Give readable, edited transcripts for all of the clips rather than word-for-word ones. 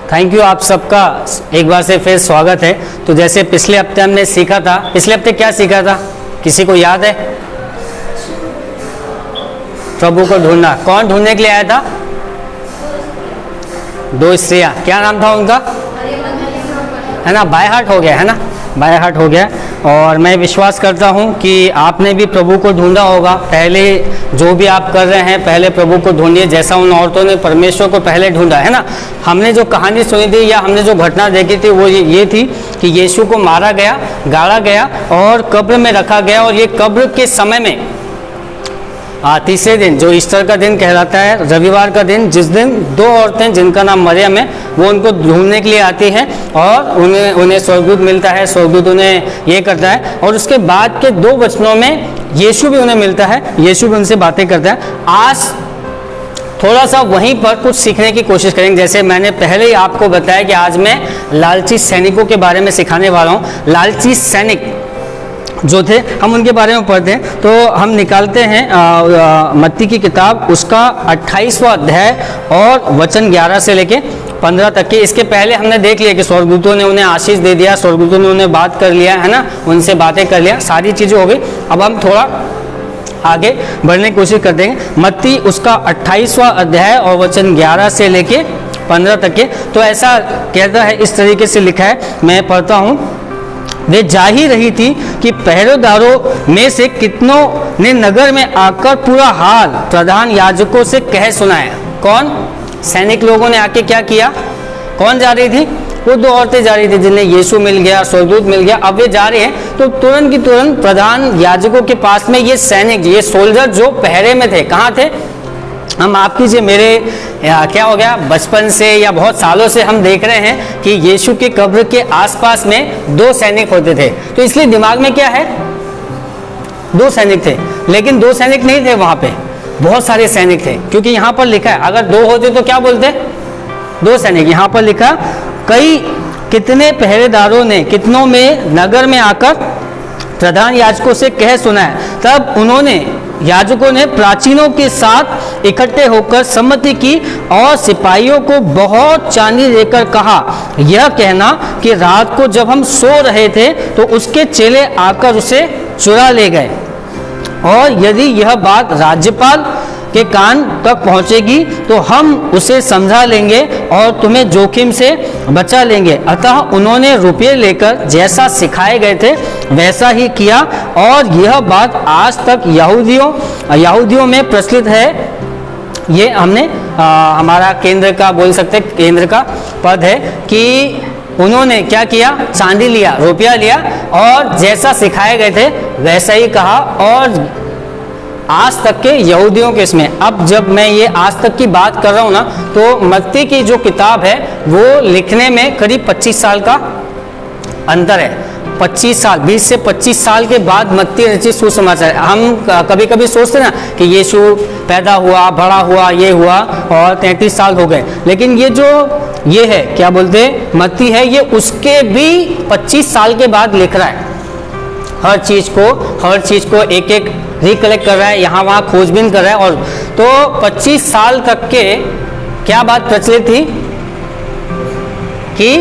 Thank you आप सबका एक बार से फिर स्वागत है। तो जैसे पिछले हफ्ते हमने सीखा था, पिछले हफ्ते क्या सीखा था, किसी को याद है? प्रभु को ढूंढना। कौन ढूंढने के लिए आया था? दो स्त्रियां, क्या नाम था उनका? है ना, बाय हार्ट हो गया, है ना, बाय हार्ट हो गया। और मैं विश्वास करता हूं कि आपने भी प्रभु को ढूंढा होगा। पहले जो भी आप कर रहे हैं, पहले प्रभु को ढूंढिए, जैसा उन औरतों ने परमेश्वर को पहले ढूंढा, है ना। हमने जो कहानी सुनी थी या हमने जो घटना देखी थी वो ये थी कि यीशु को मारा गया, गाड़ा गया और कब्र में रखा गया। और ये कब्र के समय में तीसरे दिन, जो ईस्टर का दिन कहलाता है, रविवार का दिन, जिस दिन दो औरतें जिनका नाम मरियम है, वो उनको ढूंढने के लिए आती हैं और उन्हें स्वर्गदूत मिलता है, स्वर्गदूत उन्हें ये करता है। और उसके बाद के 2 वचनों में यीशु भी उन्हें मिलता है, यीशु भी उनसे बातें करता है। आज थोड़ा सा वहीं पर कुछ सीखने की कोशिश करेंगे। जैसे मैंने पहले ही आपको बताया कि आज मैं लालची सैनिकों के बारे में सिखाने वाला हूँ। लालची सैनिक जो थे, हम उनके बारे में पढ़ते हैं। तो हम निकालते हैं मत्ती की किताब, उसका 28वां अध्याय और वचन 11 से लेके 15 तक के। इसके पहले हमने देख लिया कि स्वर्गदूतों ने उन्हें आशीष दे दिया, स्वर्गदूतों ने उन्हें बात कर लिया, है ना, उनसे बातें कर लिया, सारी चीज़ें हो गई। अब हम थोड़ा आगे बढ़ने की कोशिश करते हैं। मत्ती उसका 28वां अध्याय और वचन 11 से लेके 15 तक के। तो ऐसा कहता है, इस तरीके से लिखा है, मैं पढ़ता हूँ। वे जा ही रही थी कि पहरेदारों में से कितनों ने नगर में आकर पूरा हाल प्रधान याजकों से कह सुनाया। कौन? सैनिक लोगों ने आके क्या किया? कौन जा रही थी? वो 2 औरतें जा रही थी जिन्हें यीशु मिल गया, स्वर्गदूत मिल गया। अब वे जा रहे हैं तो तुरंत की तुरंत प्रधान याजकों के पास में ये सैनिक, ये सोल्जर जो पहरे में थे, कहाँ थे? हम आप कीजिए, मेरे क्या हो गया, बचपन से या बहुत सालों से हम देख रहे हैं कि यीशु के कब्र के आसपास में 2 सैनिक होते थे। तो इसलिए दिमाग में क्या है, 2 सैनिक थे। लेकिन 2 सैनिक नहीं थे वहां पे, बहुत सारे सैनिक थे। क्योंकि यहाँ पर लिखा है, अगर 2 होते तो क्या बोलते? 2 सैनिक। यहाँ पर लिखा, कितने पहरेदारों ने कितनों में नगर में आकर प्रधान याजकों से कह सुनाया। तब उन्होंने, याजकों ने प्राचीनों के साथ इकट्ठे होकर सम्मति की और सिपाहियों को बहुत चांदी देकर कहा, यह कहना कि रात को जब हम सो रहे थे तो उसके चेले आकर उसे चुरा ले गए। और यदि यह बात राज्यपाल के कान तक पहुंचेगी तो हम उसे समझा लेंगे और तुम्हें जोखिम से बचा लेंगे। अतः उन्होंने रुपये लेकर जैसा सिखाए गए थे वैसा ही किया। और यह बात आज तक यहूदियों में प्रचलित है। ये हमने हमारा केंद्र का, बोल सकते केंद्र का पद है कि उन्होंने क्या किया? चांदी लिया, रुपया लिया और जैसा सिखाए गए थे वैसा ही कहा। और आज तक के यहूदियों के इसमें, अब जब मैं ये आज तक की बात कर रहा हूँ ना, तो मत्ती की जो किताब है वो लिखने में करीब 25 साल का अंतर है। 25 साल, 20 से 25 साल के बाद मत्ती रची सुसमाचार। हम कभी कभी सोचते ना कि यीशु पैदा हुआ, बड़ा हुआ, ये हुआ और 33 साल हो गए। लेकिन ये है, क्या बोलते हैं, मत्ती है, ये उसके भी 25 साल के बाद लिख रहा है। हर चीज़ को एक एक रिकलेक्ट कर रहा है, यहाँ वहाँ खोजबीन कर रहा है। और तो 25 साल तक के क्या बात प्रचलित थी कि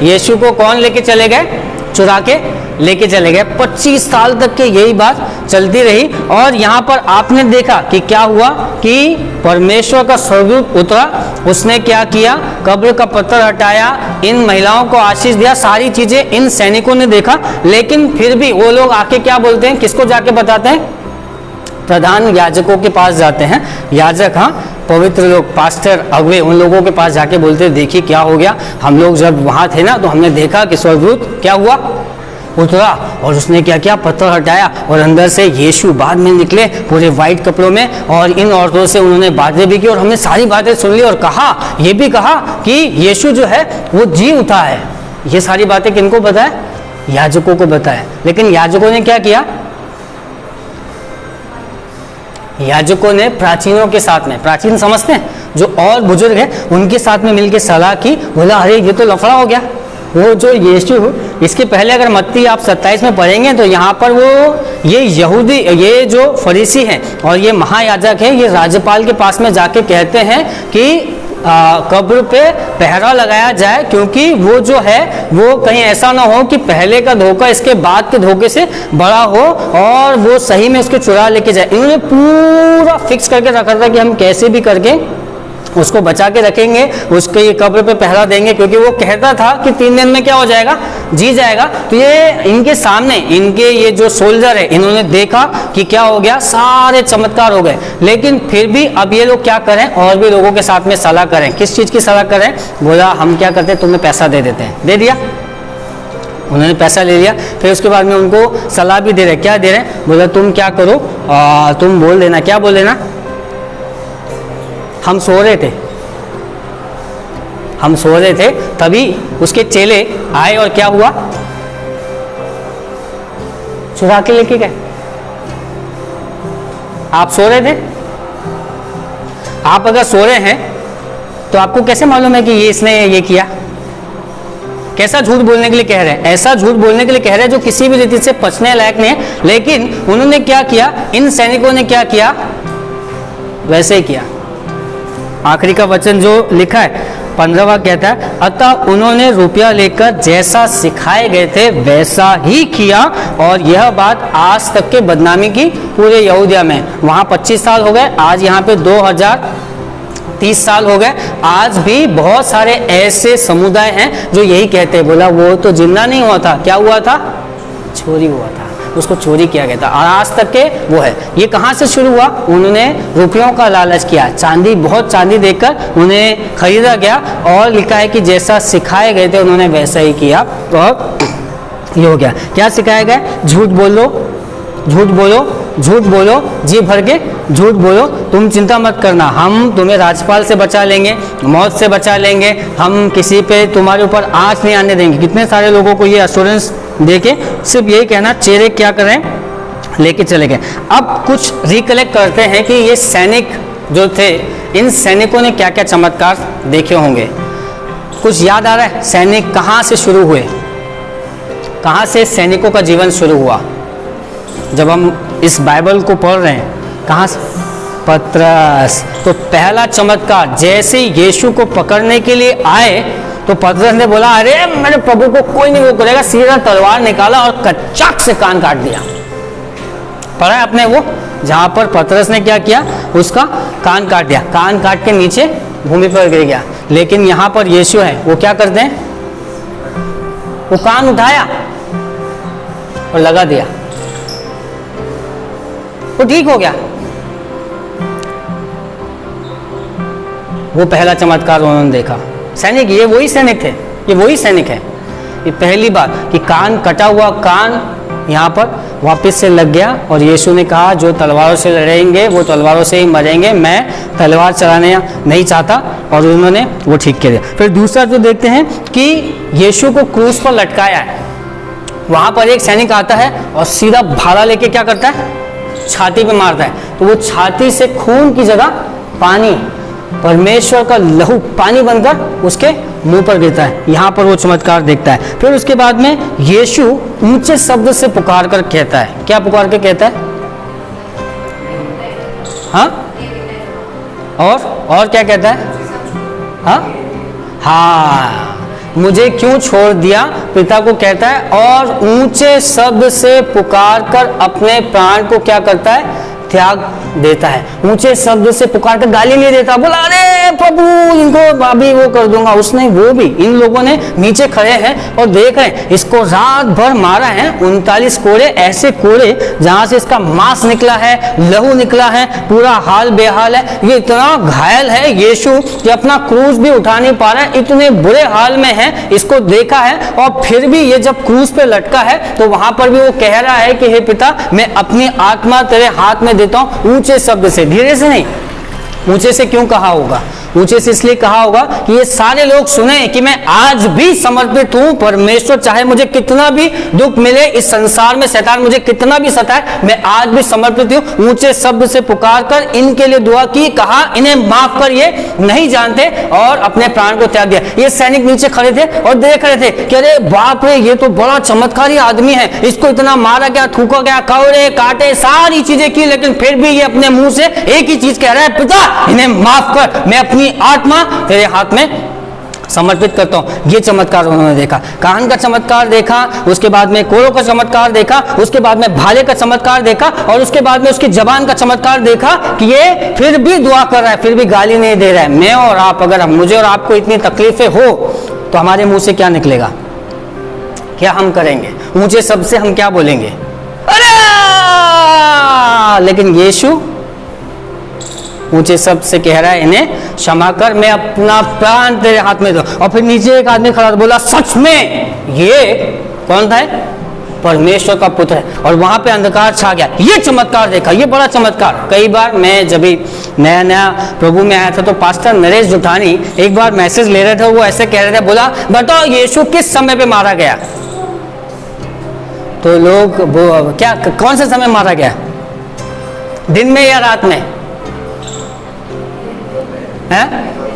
यीशु को कौन लेके चले गए? चुरा के लेके चले गए। 25 साल तक के यही बात चलती रही। और यहाँ पर आपने देखा कि क्या हुआ कि परमेश्वर का स्वर्गदूत उतरा, उसने क्या किया? कब्र का पत्थर हटाया, इन महिलाओं को आशीष दिया, सारी चीजें इन सैनिकों ने देखा। लेकिन फिर भी वो लोग आके क्या बोलते हैं? किसको जाके बताते हैं? प्रधान याजकों के पास जाते हैं। याजक, हाँ, पवित्र लोग, पास्टर, अगुवे, उन लोगों के पास जाके बोलते, देखिए क्या हो गया, हम लोग जब वहाँ थे ना तो हमने देखा कि स्वर्गदूत क्या हुआ? उतरा और उसने क्या किया? पत्थर हटाया और अंदर से यीशु बाद में निकले पूरे वाइट कपड़ों में। और इन औरतों से उन्होंने बातें भी की और हमने सारी बातें सुन ली। और कहा, ये भी कहा कि यीशु जो है वो जी उठा है। ये सारी बातें किनको बताया? याजकों को बताया। लेकिन याजकों ने क्या किया? याजकों ने प्राचीनों के साथ में, प्राचीन समझते हैं जो और बुजुर्ग हैं, उनके साथ में मिलकर सलाह की। बोला, अरे ये तो लफड़ा हो गया, वो जो यीशु, इसके पहले अगर मत्ती आप 27 में पढ़ेंगे तो यहाँ पर वो ये यहूदी, ये जो फरीसी हैं और ये महायाजक हैं, ये राज्यपाल के पास में जाके कहते हैं कि कब्र पे पहरा लगाया जाए, क्योंकि वो जो है वो कहीं ऐसा ना हो कि पहले का धोखा इसके बाद के धोखे से बड़ा हो और वो सही में उसके चुरा लेके जाए। इन्होंने पूरा फिक्स करके रखा था कि हम कैसे भी करके उसको बचा के रखेंगे, उसके ये कब्र पे पहरा देंगे, क्योंकि वो कहता था कि 3 दिन में क्या हो जाएगा, जी जाएगा। तो ये इनके सामने इनके ये जो सोल्जर है, इन्होंने देखा कि क्या हो गया, सारे चमत्कार हो गए। लेकिन फिर भी अब ये लोग क्या करें, और भी लोगों के साथ में सलाह करें। किस चीज़ की सलाह करें? बोला हम क्या करते हैं, तुम्हें पैसा दे देते हैं। दे दिया, उन्होंने पैसा ले लिया। फिर उसके बाद में उनको सलाह भी दे रहे। क्या दे रहे? बोला तुम क्या करो, तुम बोल देना। क्या बोल देना? हम सो रहे थे, हम सो रहे थे, तभी उसके चेले आए और क्या हुआ, चुरा के लेके गए। आप सो रहे थे, आप अगर सो रहे हैं तो आपको कैसे मालूम है कि ये इसने ये किया? कैसा झूठ बोलने के लिए कह रहे हैं? ऐसा झूठ बोलने के लिए कह रहे हैं जो किसी भी रीति से पचने लायक नहीं है। लेकिन उन्होंने क्या किया, इन सैनिकों ने क्या किया, वैसे ही किया। आखिरी का वचन जो लिखा है 15वां कहता है, अतः उन्होंने रुपया लेकर जैसा सिखाए गए थे वैसा ही किया, और यह बात आज तक के बदनामी की पूरे यहूदिया में। वहाँ 25 साल हो गए, आज यहाँ पे 2030 साल हो गए। आज भी बहुत सारे ऐसे समुदाय हैं जो यही कहते हैं, बोला वो तो जिंदा नहीं हुआ था, क्या हुआ था, चोरी हुआ था, उसको चोरी किया गया था। और आज तक के वो है। ये कहाँ से शुरू हुआ? उन्होंने रुपयों का लालच किया, चांदी, बहुत चांदी देकर उन्हें खरीदा गया, और लिखा है कि जैसा सिखाए गए थे उन्होंने वैसा ही किया, और ये हो गया। क्या सिखाया गया? झूठ बोलो, झूठ बोलो, झूठ बोलो, जी भर के झूठ बोलो, तुम चिंता मत करना, हम तुम्हें राजपाल से बचा लेंगे, मौत से बचा लेंगे, हम किसी पे तुम्हारे ऊपर आँच नहीं आने देंगे। कितने सारे लोगों को ये एश्योरेंस देके सिर्फ यही कहना, चेहरे क्या करें, लेके चले गए। अब कुछ रिकलेक्ट करते हैं कि ये सैनिक जो थे, इन सैनिकों ने क्या क्या चमत्कार देखे होंगे। कुछ याद आ रहा है? सैनिक कहाँ से शुरू हुए, कहाँ से सैनिकों का जीवन शुरू हुआ? जब हम इस बाइबल को पढ़ रहे हैं, कहाँ से? पतरस। तो पहला चमत्कार, जैसे यीशु को पकड़ने के लिए आए तो पतरस ने बोला, अरे मेरे प्रभु को कोई नहीं वो करेगा, सीधा तलवार निकाला और कच्चाक से कान काट दिया। पढ़ा है आपने वो, जहां पर पतरस ने क्या किया, उसका कान काट दिया, कान काट के नीचे भूमि पर गिर गया। लेकिन यहां पर यीशु है, वो क्या करते हैं, वो कान उठाया और लगा दिया, वो ठीक हो गया। वो पहला चमत्कार उन्होंने देखा। सैनिक, ये वही सैनिक थे, ये वही सैनिक है। ये पहली बार कि कान कटा हुआ कान यहाँ पर वापस से लग गया, और यीशु ने कहा जो तलवारों से लड़ेंगे वो तलवारों से ही मरेंगे, मैं तलवार चलाने नहीं चाहता, और उन्होंने वो ठीक कर दिया। फिर दूसरा जो देखते हैं कि यीशु को क्रूस पर लटकाया है। वहाँ पर एक सैनिक आता है और सीधा भाला लेके क्या करता है, छाती पे मारता है, तो वो छाती से खून की जगह पानी, परमेश्वर का लहू पानी बनकर उसके मुंह पर गिरता है। यहाँ पर वो चमत्कार देखता है। फिर उसके बाद में यीशु ऊंचे शब्द से पुकार कर कहता है, क्या पुकार के कहता है, हाँ, और क्या कहता है, हाँ, मुझे क्यों छोड़ दिया, पिता को कहता है, और ऊंचे शब्द से पुकार कर अपने प्राण को क्या करता है, त्याग देता है। ऊंचे शब्द से पुकार कर गाली नहीं देता, बोला अरे प्रभु इनको अभी वो कर दूंगा, उसने वो भी, इन लोगों ने नीचे खड़े हैं और देख रहे हैं, इसको रात भर मारा है, 39 कोड़े, ऐसे कोड़े जहां से इसका मांस निकला है, लहू निकला है, पूरा हाल बेहाल है, ये इतना घायल है यीशु कि अपना क्रूस भी उठा नहीं पा रहा है, इतने बुरे हाल में है, इसको देखा है, और फिर भी ये जब क्रूस पे लटका है तो वहां पर भी वो कह रहा है कि हे पिता, मैं अपनी आत्मा तेरे हाथ में देता हूं, ऊंचे शब्द से, धीरे से नहीं। ऊंचे से क्यों कहा होगा, ऊंचे से इसलिए कहा होगा कि ये सारे लोग सुने कि मैं आज भी समर्पित हूं, परमेश्वर चाहे मुझे कितना भी दुख मिले, इस संसार में शैतान मुझे कितना भी सताए, मैं आज भी समर्पित हूं। ऊंचे शब्द से पुकार कर इनके लिए दुआ की, कहा इन्हें माफ कर, ये नहीं जानते, और अपने प्राण को त्याग दिया। ये सैनिक नीचे खड़े थे और देख रहे थे कि अरे बाप रे, ये तो बड़ा चमत्कारी आदमी है, इसको इतना मारा गया, थूका गया, कौड़े काटे, सारी चीजें की, लेकिन फिर भी ये अपने मुंह से एक ही चीज कह रहा है, पिता इन्हें माफ कर, मैं अपनी अपनी आत्मा तेरे हाथ में समर्पित करता हूँ। ये चमत्कार उन्होंने देखा, कान का चमत्कार देखा, उसके बाद में कोरों का चमत्कार देखा, उसके बाद में भाले का चमत्कार देखा, और उसके बाद में उसकी जबान का चमत्कार देखा कि ये फिर भी दुआ कर रहा है, फिर भी गाली नहीं दे रहा है। मैं और आप, अगर मुझे और आपको इतनी तकलीफें हो तो हमारे मुंह से क्या निकलेगा, क्या हम करेंगे? ऊंचे शब्द से हम क्या बोलेंगे? अरे! लेकिन यीशु ऊंचे शब्द से कह रहा है, इन्हें क्षमा कर, मैं अपना प्राण तेरे हाथ में दूं। और फिर नीचे एक आदमी खड़ा बोला, सच में ये कौन था? परमेश्वर का पुत्र है। और वहां पे अंधकार छा गया। ये चमत्कार देखा, ये बड़ा चमत्कार। कई बार मैं जब भी नया नया प्रभु में आया था तो पास्टर नरेश जुठानी एक बार मैसेज ले रहे थे, वो ऐसे कह रहे थे, बोला बताओ यीशु किस समय पे मारा गया? तो लोग क्या, कौन से समय मारा गया? दिन में या रात में?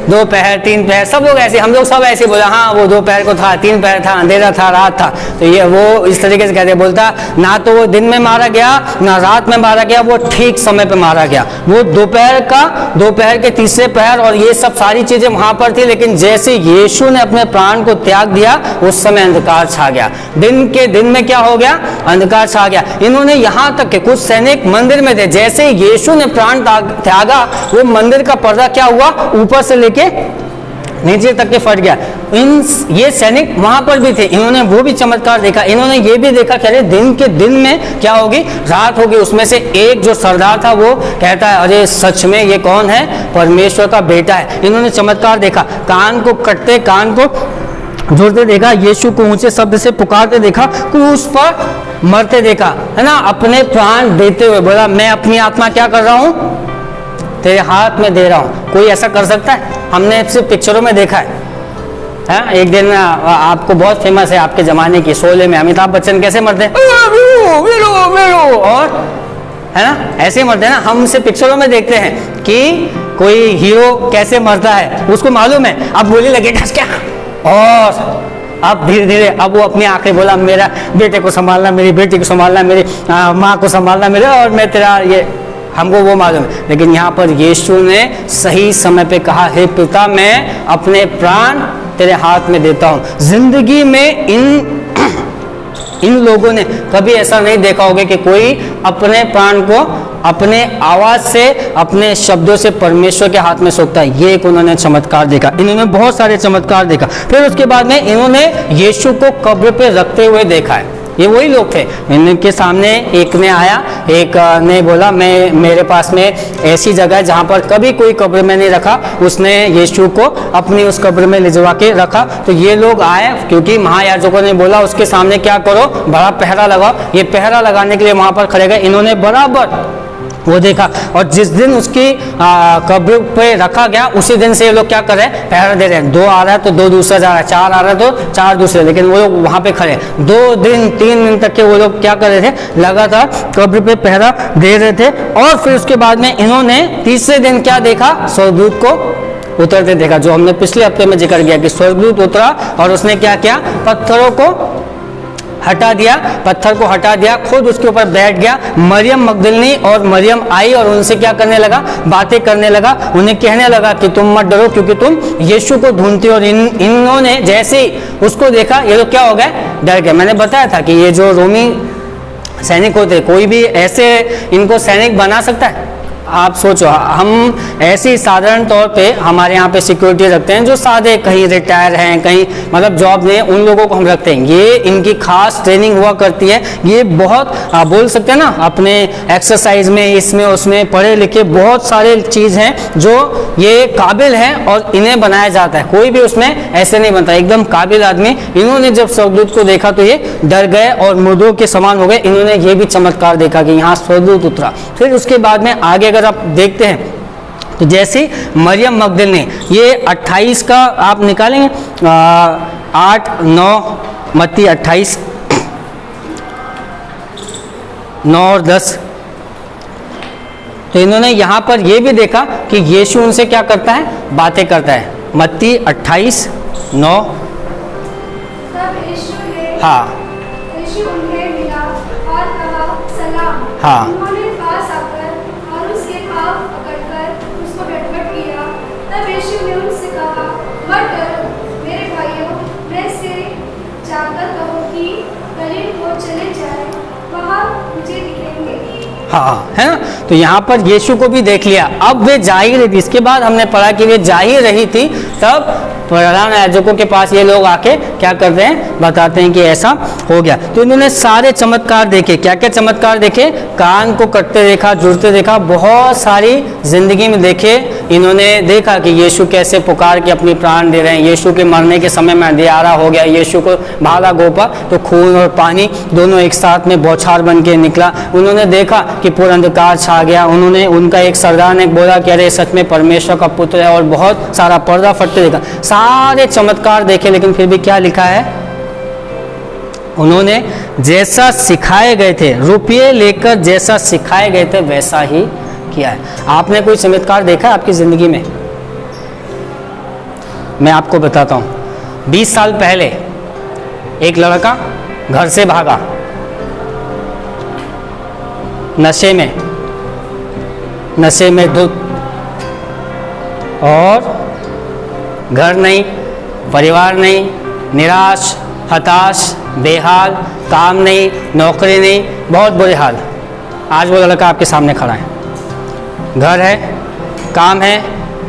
दोपहर, 3 पहर, सब लोग ऐसे, हम लोग सब ऐसे बोला, हाँ वो दोपहर को था, 3 पहर था, अंधेरा था, रात था। तो ये वो इस तरीके से कहते, बोलता ना तो वो दिन में मारा गया ना रात में मारा गया, वो ठीक समय पे मारा गया। वो दोपहर के तीसरे पहर और ये सब सारी चीजें वहां पर थी, लेकिन जैसे यीशु ने अपने प्राण को त्याग दिया उस समय अंधकार छा गया। दिन में क्या हो गया? अंधकार छा गया। इन्होंने यहाँ तक के कुछ सैनिक मंदिर में थे, जैसे यीशु ने प्राण त्यागा वो मंदिर का पर्दा क्या हुआ, ऊपर से लेके नीचे तक के फट गया। ये सैनिक वहां पर भी थे, इन्होंने वो भी चमत्कार देखा। इन्होंने ये भी देखा कि अरे दिन में क्या होगी, रात होगी। उसमें से एक जो सरदार था वो कहता है, अरे सच में ये कौन है? परमेश्वर का बेटा है। इन्होंने चमत्कार देखा, कान को कटते, कान को जोड़ते देखा, यीशु को ऊंचे शब्द से पुकारते देखा, क्रूस पर मरते देखा, है ना, अपने प्राण देते हुए। बोला मैं अपनी आत्मा क्या कर रहा हूं? तेरे हाथ में दे रहा हूं। कोई ऐसा कर सकता है? हमने सिर्फ पिक्चरों में देखा है। एक दिन आपको बहुत फेमस है आपके जमाने की, शोले में अमिताभ बच्चन कैसे मरते हैं, और है ना, ऐसे मरते हैं ना। हम सिर्फ पिक्चरों में देखते हैं कि कोई हीरो कैसे मरता है, उसको मालूम है। अब गोली लगे ढस क्या, और अब धीरे धीरे अब वो अपनी आंखें बोला, मेरा बेटे को संभालना, मेरी बेटी को संभालना, मेरी माँ को संभालना, मेरे, और मैं तेरा ये, हमको वो मालूम है। लेकिन यहाँ पर यीशु ने सही समय पे कहा, हे पिता मैं अपने प्राण तेरे हाथ में देता हूँ। जिंदगी में इन लोगों ने कभी ऐसा नहीं देखा होगा कि कोई अपने प्राण को अपने आवाज से, अपने शब्दों से परमेश्वर के हाथ में सौंपता है। ये एक उन्होंने चमत्कार देखा। इन्होंने बहुत सारे चमत्कार देखा। फिर उसके बाद में इन्होंने यीशु को कब्र पे रखते हुए देखा है। ये वही लोग थे, इनके सामने एक ने आया, एक ने बोला मेरे पास में ऐसी जगह है जहाँ पर कभी कोई कब्र में नहीं रखा। उसने यीशु को अपनी उस कब्र में ले जावा के रखा। तो ये लोग आए, क्योंकि महायाजकों ने बोला उसके सामने क्या करो, बड़ा पहरा लगाओ। ये पहरा लगाने के लिए वहाँ पर खड़े गए। इन्होंने बराबर वो देखा, और जिस दिन उसकी कब्र पे रखा गया उसी दिन से ये लोग क्या कर रहे हैं, पहरा दे रहे हैं। 2 आ रहा है तो 2 दूसरा जा रहा है, 4 आ रहा है तो 4 दूसरे, लेकिन वो लोग वहां पे खड़े 2 दिन 3 दिन तक के वो लोग क्या कर रहे थे, लगातार कब्र पे पहरा दे रहे थे। और फिर उसके बाद में इन्होंने तीसरे दिन क्या देखा, स्वर्गदूत को उतरते देखा, जो हमने पिछले हफ्ते में जिक्र किया कि स्वर्गदूत उतरा और उसने क्या किया, पत्थरों को हटा दिया, पत्थर को हटा दिया, खुद उसके ऊपर बैठ गया। मरियम मगदलिनी और मरियम आई और उनसे क्या करने लगा, बातें करने लगा। उन्हें कहने लगा कि तुम मत डरो क्योंकि तुम यीशु को ढूंढते हो। और इन्होंने जैसे ही उसको देखा ये लोग क्या हो गए, डर गए। मैंने बताया था कि ये जो रोमी सैनिक होते, कोई भी ऐसे इनको सैनिक बना सकता है? आप सोचो, हम ऐसे साधारण तौर पे हमारे यहाँ पे सिक्योरिटी रखते हैं जो सादे कहीं रिटायर हैं, कहीं मतलब जॉब नहीं है, उन लोगों को हम रखते हैं। ये इनकी खास ट्रेनिंग हुआ करती है। ये बहुत बोल सकते हैं ना, अपने एक्सरसाइज में, इसमें उसमें पढ़े लिखे बहुत सारे चीज़ हैं जो ये काबिल हैं और इन्हें बनाया जाता है। कोई भी उसमें ऐसे नहीं बनता, एकदम काबिल आदमी। इन्होंने जब स्वर्गदूत को देखा तो ये डर गए और मुर्दों के समान हो गए। इन्होंने ये भी चमत्कार देखा कि यहाँ स्वर्गदूत उतरा। फिर उसके बाद में आगे अगर आप देखते हैं तो जैसे मरियम मगदलिनी, ये 28 का आप निकालेंगे, 8, 9, मत्ती 28, 9 और 10। तो इन्होंने यहाँ पर ये भी देखा कि यीशु उनसे क्या करता है, बातें करता है। मत्ती 28, 9। हाँ हाँ हाँ, है ना। तो यहाँ पर यीशु को भी देख लिया। अब वे जा ही रही थी, इसके बाद हमने पढ़ा कि वे जा ही रही थी, तब प्रधान याजकों के पास ये लोग आके क्या करते हैं, बताते हैं कि ऐसा हो गया। तो इन्होंने सारे चमत्कार देखे। क्या क्या चमत्कार देखे? कान को कटते देखा, जुड़ते देखा, बहुत सारी जिंदगी में देखे। इन्होंने देखा कि यीशु कैसे पुकार के अपनी प्राण दे रहे हैं। यीशु के मरने के समय में अंधियारा हो गया, यीशु को भाला गोपा तो खून और पानी दोनों एक साथ में बौछार बन के निकला। उन्होंने देखा कि पूरा अंधकार छा गया। उन्होंने, उनका एक सरदार ने बोला कि अरे सच में परमेश्वर का पुत्र है, और बहुत सारा पर्दा फटते देखा। सारे चमत्कार देखे, लेकिन फिर भी क्या लिखा है? उन्होंने जैसा सिखाए गए थे, रुपये लेकर जैसा सिखाए गए थे वैसा ही किया है। आपने कोई चमत्कार देखा है आपकी जिंदगी में? मैं आपको बताता हूं। 20 साल पहले एक लड़का घर से भागा, नशे में धुत, और घर नहीं, परिवार नहीं, निराश, हताश, बेहाल, काम नहीं, नौकरी नहीं, बहुत बुरे हाल। आज वो लड़का आपके सामने खड़ा है, घर है, काम है,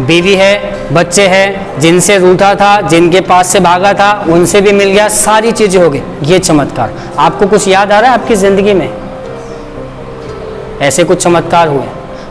बीवी है, बच्चे हैं, जिनसे रूठा था, जिनके पास से भागा था, उनसे भी मिल गया, सारी चीजें हो गई। ये चमत्कार आपको कुछ याद आ रहा है आपकी जिंदगी में? ऐसे कुछ चमत्कार हुए।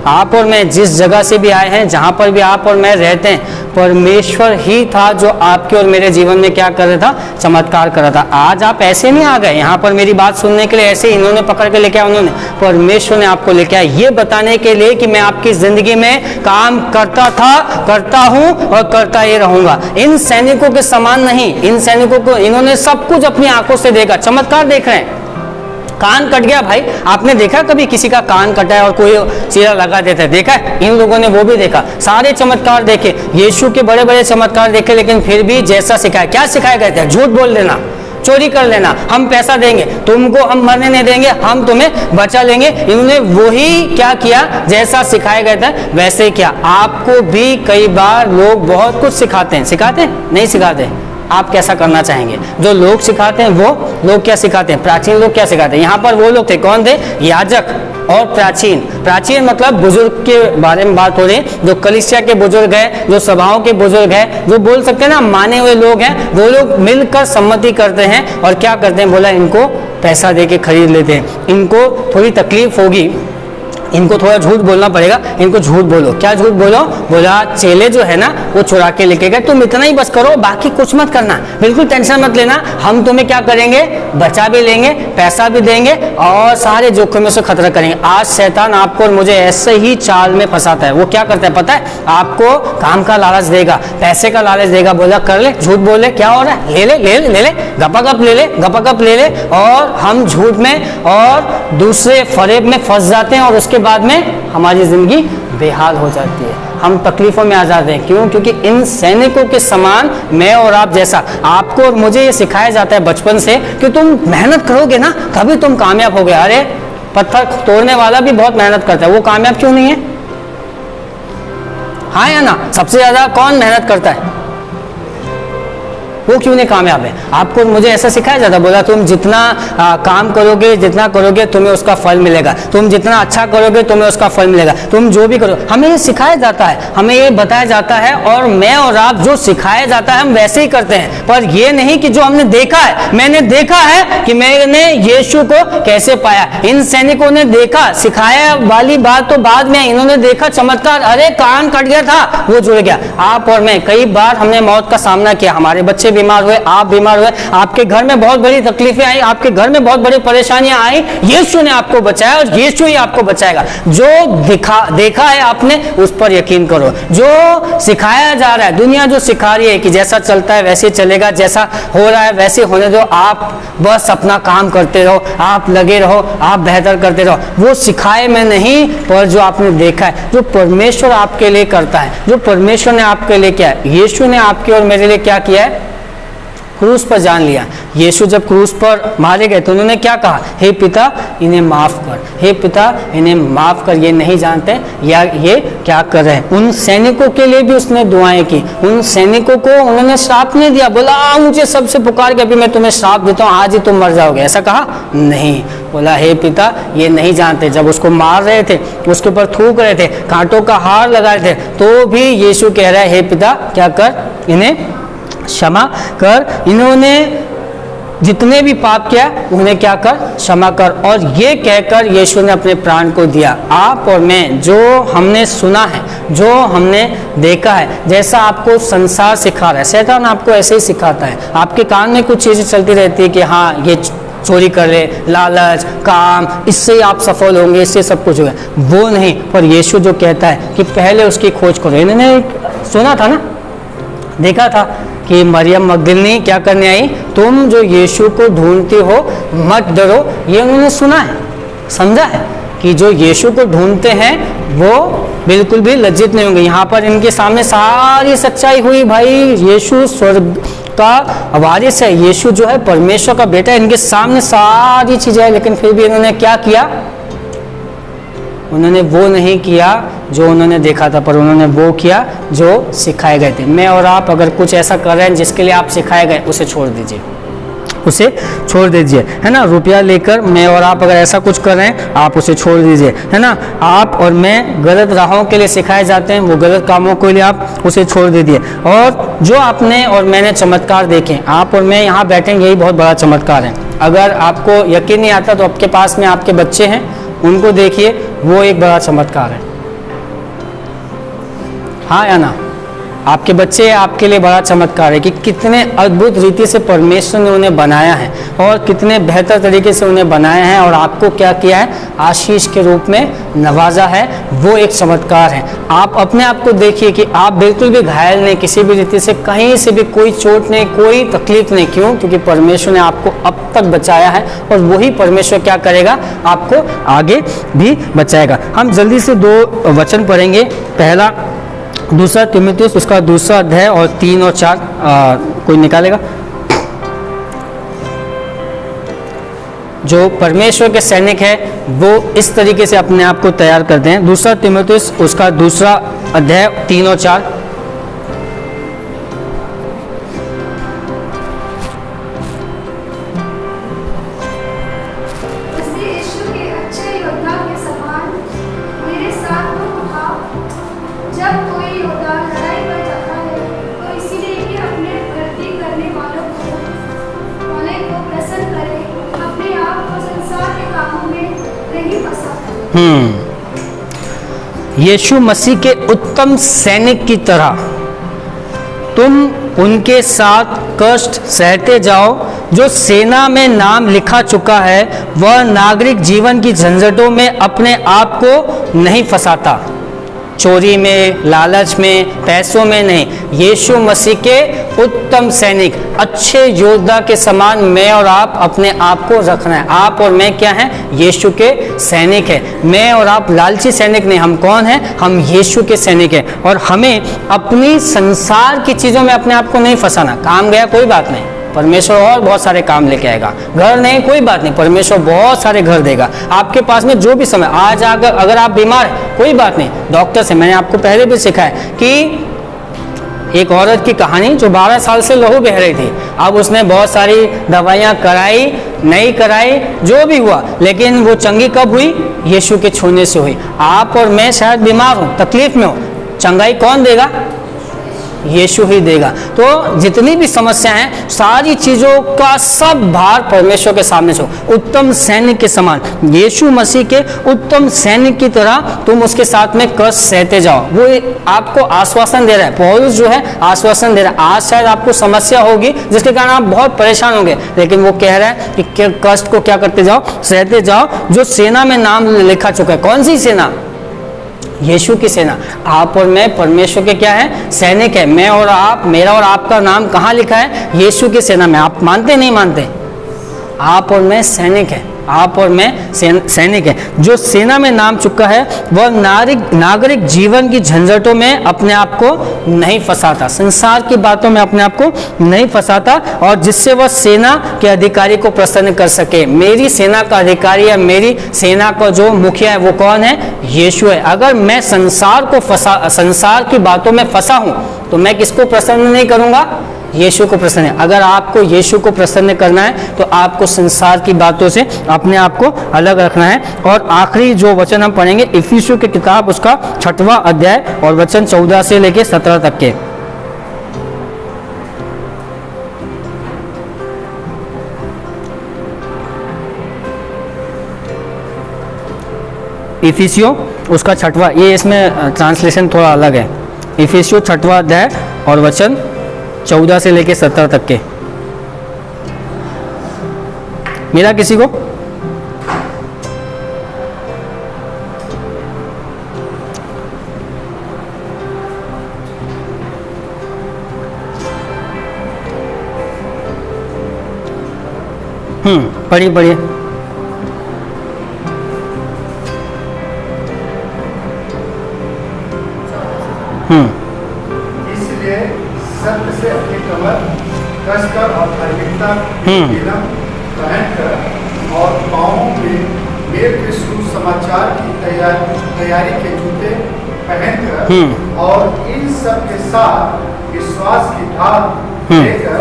आप और मैं जिस जगह से भी आए हैं, जहां पर भी आप और मैं रहते हैं, परमेश्वर ही था जो आपके और मेरे जीवन में क्या कर रहा था? चमत्कार कर रहा था। आज आप ऐसे नहीं आ गए यहाँ पर मेरी बात सुनने के लिए, ऐसे इन्होंने पकड़ के लेके आया, उन्होंने, परमेश्वर ने आपको लेके आया ये बताने के लिए कि मैं आपकी जिंदगी में काम करता था, करता हूं और करता ही रहूंगा। इन सैनिकों के समान नहीं, इन सैनिकों को इन्होंने सब कुछ अपनी आंखों से देखा। चमत्कार देख रहे हैं। कान कट गया भाई, आपने देखा कभी किसी का कान कटा है और कोई चीरा लगा देता है? देखा है? इन लोगों ने वो भी देखा। सारे चमत्कार देखे, यीशु के बड़े बड़े चमत्कार देखे, लेकिन फिर भी जैसा सिखाया, क्या सिखाया गया था? झूठ बोल देना, चोरी कर लेना, हम पैसा देंगे तुमको, हम मरने नहीं देंगे, हम तुम्हें बचा लेंगे। इन्होंने वही क्या किया? जैसा सिखाया गया था वैसे ही किया। आपको भी कई बार लोग बहुत कुछ सिखाते हैं, सिखाते हैं? नहीं सिखाते? आप कैसा करना चाहेंगे? जो लोग सिखाते हैं वो लोग क्या सिखाते हैं? प्राचीन लोग क्या सिखाते हैं? यहाँ पर वो लोग थे, कौन थे? याजक और प्राचीन। प्राचीन मतलब बुजुर्ग के बारे में बात हो रही है, जो कलीसिया के बुजुर्ग हैं, जो सभाओं के बुजुर्ग हैं, जो बोल सकते हैं ना माने हुए लोग हैं, वो लोग मिलकर सम्मति करते हैं और क्या करते हैं? बोला इनको पैसा दे के खरीद लेते हैं। इनको थोड़ी तकलीफ होगी, इनको थोड़ा झूठ बोलना पड़ेगा, इनको झूठ बोलो। क्या झूठ बोलो? बोला चेले जो है ना वो चुरा के लेके गए, तुम इतना ही बस करो, बाकी कुछ मत करना, बिल्कुल टेंशन मत लेना, हम तुम्हें क्या करेंगे? बचा भी लेंगे, पैसा भी देंगे और सारे जोखिमों से खतरा करेंगे। आज शैतान आपको और मुझे ऐसे ही चाल में फंसाता है। वो क्या करता है पता है? आपको काम का लालच देगा, पैसे का लालच देगा, बोला कर ले, झूठ बोल ले, क्या हो रहा है? ले ले ले ले ले, गपागप ले ले, गपागप ले ले, और हम झूठ में और दूसरे फरेब में फंस जाते हैं और उसके बाद में हमारी जिंदगी बेहाल हो जाती है, हम तकलीफों में आ जाते हैं। क्यों? क्योंकि इन सैनिकों के समान मैं और आप जैसा, आपको और मुझे ये सिखाया जाता है बचपन से कि तुम मेहनत करोगे ना तभी तुम कामयाब हो गए। अरे पत्थर तोड़ने वाला भी बहुत मेहनत करता है, वो कामयाब क्यों नहीं है? हाँ या ना? सबसे ज्यादा कौन मेहनत करता है? वो क्यों नहीं कामयाब है? आपको मुझे ऐसा सिखाया जाता, बोला तुम जितना काम करोगे, जितना करोगे तुम्हें उसका फल मिलेगा, तुम जितना अच्छा करोगे तुम्हें उसका फल मिलेगा, तुम जो भी करो, हमें ये सिखाया जाता है, हमें ये बताया जाता है, और मैं और आप जो सिखाया जाता है हम वैसे ही करते हैं। पर ये नहीं कि जो हमने देखा है, मैंने देखा है कि मैंने यीशु को कैसे पाया। इन सैनिकों ने देखा, सिखाया वाली बात तो बाद में, इन्होंने देखा चमत्कार, अरे कान कट गया था वो जुड़ गया। आप और मैं कई बार हमने मौत का सामना किया, हमारे बच्चे बीमार हुए, आप बीमार हुए, आपके घर में बहुत बड़ी तकलीफें आई, आपके घर में बहुत बड़ी परेशानियां आई, यीशु ने आपको बचाया और यीशु ही आपको बचाएगा। जो देखा है आपने उस पर यकीन करो। जो सिखाया जा रहा है, दुनिया जो सिखा रही है कि जैसा चलता है वैसे चलेगा, जैसा हो रहा है वैसे होने दो, आप बस अपना काम करते रहो, आप लगे रहो, आप बेहतर करते रहो, वो सिखाए में नहीं, पर जो आपने देखा है, जो परमेश्वर आपके लिए करता है, जो परमेश्वर ने आपके लिए किया है, यीशु ने आपके और मेरे लिए क्या किया है? क्रूस पर जान लिया। यीशु जब क्रूस पर मारे गए तो उन्होंने क्या कहा, हे पिता इन्हें माफ कर, हे पिता इन्हें माफ कर, ये नहीं जानते या ये क्या कर रहे हैं। उन सैनिकों के लिए भी उसने दुआएं की, उन सैनिकों को उन्होंने श्राप नहीं दिया, बोला मुझे सबसे पुकार के अभी मैं तुम्हें श्राप देता हूँ, आज ही तुम मर जाओगे, ऐसा कहा नहीं। बोला हे पिता ये नहीं जानते। जब उसको मार रहे थे, उसके ऊपर थूक रहे थे, कांटों का हार लगा रहे थे, तो भी यीशु कह रहा है हे पिता क्या कर, इन्हें क्षमा कर, इन्होंने जितने भी पाप किया उन्हें क्या कर, क्षमा कर। और ये कहकर यीशु ने अपने प्राण को दिया। आप और मैं जो हमने सुना है, जो हमने देखा है, जैसा आपको संसार सिखा रहा है, शैतान आपको ऐसे ही सिखाता है। आपके कान में कुछ चीज़ें चलती रहती है कि हाँ ये चोरी कर ले, लालच, काम, इससे आप सफल होंगे, इससे सब कुछ होगा, वो नहीं। पर यीशु जो कहता है कि पहले उसकी खोज करो। इन्होंने सुना था ना, देखा था कि मरियम मगदलिनी क्या करने आई, तुम जो यीशु को ढूंढती हो मत डरो, ये उन्होंने सुना है, समझा है कि जो यीशु को ढूंढते हैं वो बिल्कुल भी लज्जित नहीं होंगे। यहाँ पर इनके सामने सारी सच्चाई हुई, भाई यीशु स्वर्ग का वारिस है, यीशु जो है परमेश्वर का बेटा है, इनके सामने सारी चीजें है, लेकिन फिर भी इन्होंने क्या किया, उन्होंने वो नहीं किया जो उन्होंने देखा था, पर उन्होंने वो किया जो सिखाए गए थे। मैं और आप अगर कुछ ऐसा कर रहे हैं जिसके लिए आप सिखाए गए, उसे छोड़ दीजिए, उसे छोड़ दीजिए, है ना। रुपया लेकर मैं और आप अगर ऐसा कुछ कर रहे हैं, आप उसे छोड़ दीजिए, है ना। आप और मैं गलत राहों के लिए सिखाए जाते हैं, वो गलत कामों के लिए आप उसे छोड़ दीजिए। और जो आपने और मैंने चमत्कार देखे, आप और मैं यहाँ बैठेंगे, यही बहुत बड़ा चमत्कार है। अगर आपको यकीन नहीं आता तो आपके पास में आपके बच्चे हैं, उनको देखिए, वो एक बड़ा चमत्कार है, हाँ या ना। आपके बच्चे आपके लिए बड़ा चमत्कार है कि कितने अद्भुत रीति से परमेश्वर ने उन्हें बनाया है और कितने बेहतर तरीके से उन्हें बनाया है और आपको क्या किया है, आशीष के रूप में नवाजा है, वो एक चमत्कार है। आप अपने आप को देखिए कि आप बिल्कुल भी घायल नहीं, किसी भी रीति से, कहीं से भी कोई चोट नहीं, कोई तकलीफ नहीं। क्यों? क्योंकि परमेश्वर ने आपको अब तक बचाया है और वही परमेश्वर क्या करेगा, आपको आगे भी बचाएगा। हम जल्दी से 2 वचन पढ़ेंगे। पहला दूसरा तीमुथियुस उसका दूसरा अध्याय और 3 और 4 कोई निकालेगा। जो परमेश्वर के सैनिक है वो इस तरीके से अपने आप को तैयार करते हैं। दूसरा तीमुथियुस उसका दूसरा अध्याय 3 और 4। यीशु मसीह के उत्तम सैनिक की तरह तुम उनके साथ कष्ट सहते जाओ। जो सेना में नाम लिखा चुका है वह नागरिक जीवन की झंझटों में अपने आप को नहीं फंसाता, चोरी में, लालच में, पैसों में नहीं। यीशु मसीह के उत्तम सैनिक, अच्छे योद्धा के समान मैं और आप अपने आप को रखना है। आप और मैं क्या हैं? यीशु के सैनिक हैं। मैं और आप लालची सैनिक नहीं, हम कौन हैं? हम यीशु के सैनिक हैं। और हमें अपनी संसार की चीज़ों में अपने आप को नहीं फंसाना। काम गया कोई बात नहीं, परमेश्वर और बहुत सारे काम लेके आएगा। घर नहीं कोई बात नहीं, परमेश्वर बहुत सारे घर देगा। आपके पास में जो भी समय, आज अगर आप बीमार हैं कोई बात नहीं, डॉक्टर से, मैंने आपको पहले भी सिखाया कि एक औरत की कहानी जो 12 साल से लहू बह रही थी। अब उसने बहुत सारी दवाइयाँ कराई, नहीं कराई, जो भी हुआ, लेकिन वो चंगी कब हुई? यीशु के छूने से हुई। आप और मैं शायद बीमार हो, तकलीफ में हो, चंगाई कौन देगा? यीशु ही देगा। तो जितनी भी समस्या हैं, सारी चीज़ों का सब भार परमेश्वर के सामने छो। उत्तम सैनिक के समान, यीशु मसीह के उत्तम सैनिक की तरह तुम उसके साथ में कष्ट सहते जाओ। वो आपको आश्वासन दे रहा है। पौलुस जो है आश्वासन दे रहा है। आज शायद आपको समस्या होगी जिसके कारण आप बहुत परेशान होंगे, लेकिन वो कह रहा है कि कष्ट को क्या करते जाओ? सहते जाओ। जो सेना में नाम लिखा चुका है। कौन सी सेना? यीशु की सेना। आप और मैं परमेश्वर के क्या है? सैनिक है। मैं और आप, मेरा और आपका नाम कहाँ लिखा है? यीशु की सेना में। आप मानते नहीं मानते? आप और मैं सैनिक है। आप और मैं सैनिक हैं। जो सेना में नाम चुका है वह नागरिक जीवन की झंझटों में अपने आप को नहीं फंसाता, संसार की बातों में अपने आप को नहीं फंसाता, और जिससे वह सेना के अधिकारी को प्रसन्न कर सके। मेरी सेना का अधिकारी या मेरी सेना का जो मुखिया है वो कौन है? यीशु है। अगर मैं संसार की बातों में फंसा हूं तो मैं किसको प्रसन्न नहीं करूंगा? यीशु को प्रसन्न है। अगर आपको यीशु को प्रसन्न करना है तो आपको संसार की बातों से अपने आप को अलग रखना है। और आखिरी जो वचन हम पढ़ेंगे इफिसियों की किताब उसका 6वां अध्याय और वचन 14 से लेकर 17 तक के। इफिसियों उसका 6वां, ये इसमें ट्रांसलेशन थोड़ा अलग है। इफिसियों 6वां अध्याय और वचन 14 से लेके 17 तक के। मिला किसी को? पढ़िए। इसलिए सत्य से अपनी कमर कसकर और धार्मिकता की नीलम पहनकर और पाँवों में मेल के सुसमाचार की तैयारी के जूते पहनकर और इन सब के साथ विश्वास की ढाल लेकर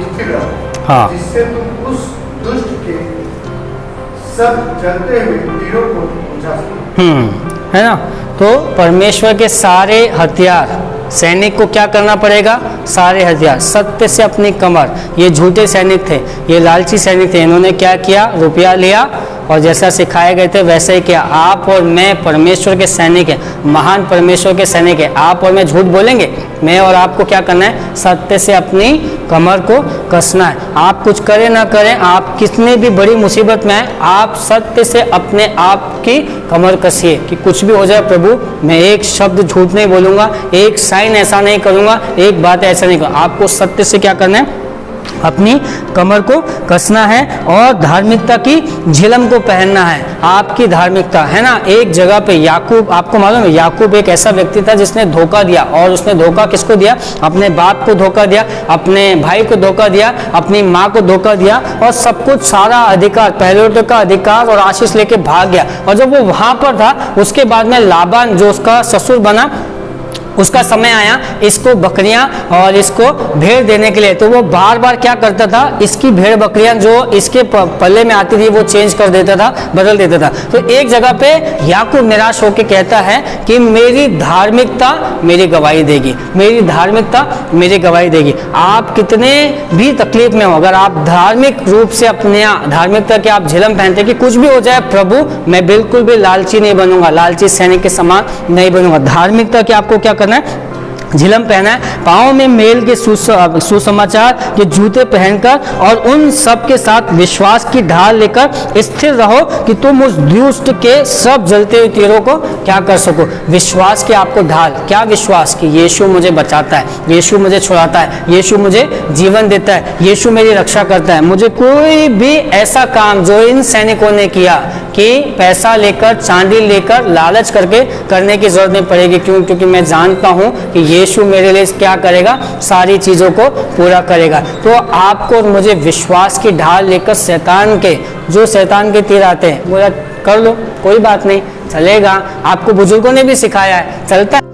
स्थिर रहो, जिससे तुम उस दुष्ट के सब जलते हुए तीरों को बुझा सको। है ना? तो परमेश्वर के सारे हथियार सैनिक को क्या करना पड़ेगा? सारे हथियार सत्य से अपनी कमर। ये झूठे सैनिक थे, ये लालची सैनिक थे, इन्होंने क्या किया? रुपया लिया और जैसा सिखाए गए थे वैसे ही किया। आप और मैं परमेश्वर के सैनिक हैं, महान परमेश्वर के सैनिक हैं। आप और मैं झूठ बोलेंगे? मैं और आपको क्या करना है? सत्य से अपनी कमर को कसना है। आप कुछ करें ना करें, आप कितनी भी बड़ी मुसीबत में आए, आप सत्य से अपने आप की कमर कसिए कि कुछ भी हो जाए प्रभु, मैं एक शब्द झूठ नहीं बोलूँगा, एक साइन ऐसा नहीं करूँगा, एक बात ऐसा नहीं करूँगा। आपको सत्य से क्या करना है? अपनी कमर को कसना है और धार्मिकता की झिलम को पहनना है। आपकी धार्मिकता है ना। एक जगह पे याकूब, आपको मालूम है याकूब एक ऐसा व्यक्ति था जिसने धोखा दिया, और उसने धोखा किसको दिया? अपने बाप को धोखा दिया, अपने भाई को धोखा दिया, अपनी माँ को धोखा दिया, और सब कुछ सारा अधिकार, पहलौठे का अधिकार और आशीष लेके भाग गया। और जब वो वहां पर था उसके बाद में लाबान जो उसका ससुर बना, उसका समय आया इसको बकरियां और इसको भेड़ देने के लिए, तो वो बार बार क्या करता था? इसकी भेड़ बकरियां जो इसके पल्ले में आती थी वो चेंज कर देता था, बदल देता था। तो एक जगह पे याकूब निराश होकर कहता है कि मेरी धार्मिकता मेरी गवाही देगी, मेरी धार्मिकता मेरी गवाही देगी। आप कितने भी तकलीफ में हो, अगर आप धार्मिक रूप से अपने धार्मिकता के आप झिलम पहनते कि कुछ भी हो जाए प्रभु, मैं बिल्कुल भी लालची नहीं बनूंगा, लालची सैनिक के समान नहीं बनूंगा। धार्मिकता के आपको क्या करना है? झिलम पहना है, पाँव में मेल के सुसमाचार के जूते पहनकर और उन सब के साथ विश्वास की ढाल लेकर स्थिर रहो कि तुम उस दुष्ट के सब जलते हुए तीरों को क्या कर सको? विश्वास की आपको ढाल। क्या विश्वास? कि यीशु मुझे बचाता है, यीशु मुझे छुड़ाता है, यीशु मुझे जीवन देता है, यीशु मेरी रक्षा करता है। मुझे कोई भी ऐसा काम जो इन सैनिकों ने किया कि पैसा लेकर, चांदी लेकर, लालच करके करने की जरूरत नहीं पड़ेगी। क्यों? क्योंकि मैं जानता हूं कि यीशु मेरे लिए क्या करेगा? सारी चीजों को पूरा करेगा। तो आपको और मुझे विश्वास की ढाल लेकर शैतान के तीर आते हैं, बोला कर लो, कोई बात नहीं, चलेगा। आपको बुजुर्गों ने भी सिखाया है, चलता है।